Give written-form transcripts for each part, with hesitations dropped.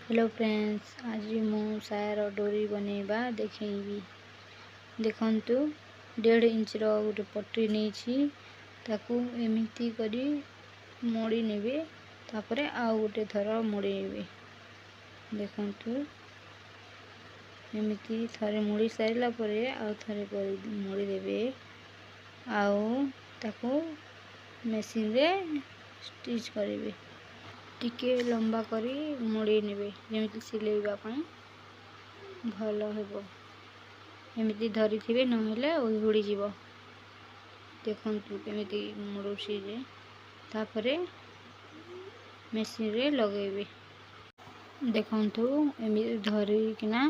Hello friends, आज मु सायर डोरी बनैबा देखैबी। देखंतु 1.5 इंच गोटे पट्टी नहीं ताकू एमिति करी मोड़ी नेबे, तापरे आउ गोटे थर मोड़ेबे। देखंतु एमिति थरे मोड़ी सारिला परे आउ थरे मोड़ी देबे, आउ ताकू मशीन रे स्टिच करेबे। टिके लंबा करी मोड़ी नेबे जेमिति सिलेइबा पई भलो हेबो। एमिति धरी थिबे नहेले उड़ी जीवो। देखंतु केमिति मोड़ुसी जे, तापरे मशीन रे लगेबे। देखंतु एमिति धरी किना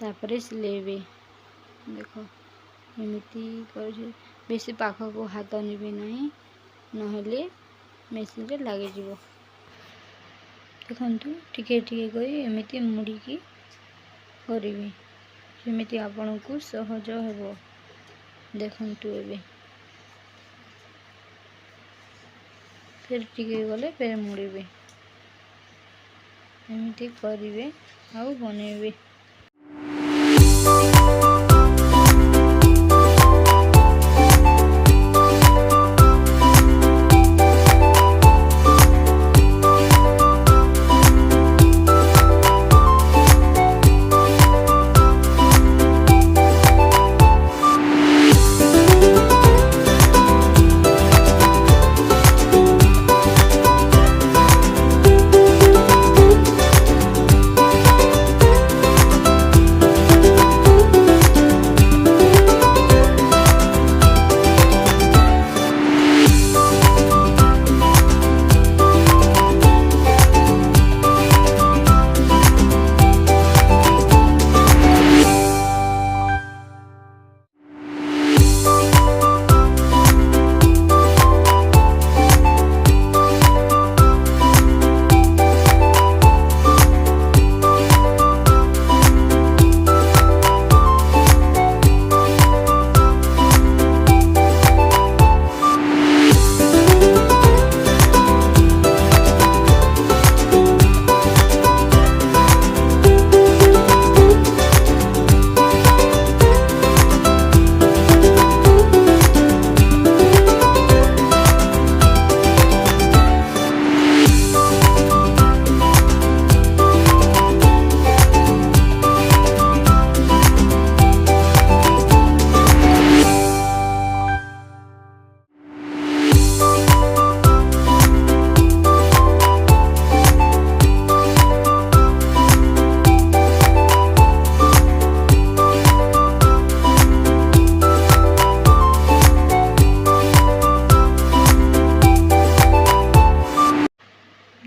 तापरे सिलेइबे। देखो एमिति कर बेसी पाख को हाथ नेबे नहीं, नहेले मशीन रे लागे जीवो। देखंतु टिके टिके करी एमिति मुड़ी की करिवे, जेमिति आपनकु सहज हेबो। देखंतु एबे फिर टिके गले फिर मुड़ीबे, एमिति करिवे आउ बनेबे।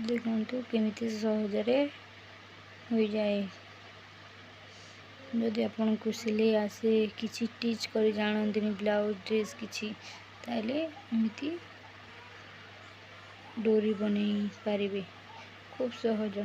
देखंतु केमिति सहजरे हो जाए। जदि आपनको सिले आसे किछि टिच करी जानंदिनी ब्लाउज ड्रेस किछि, ताले एमिति डोरी बनै पारिबे। खूब सहज।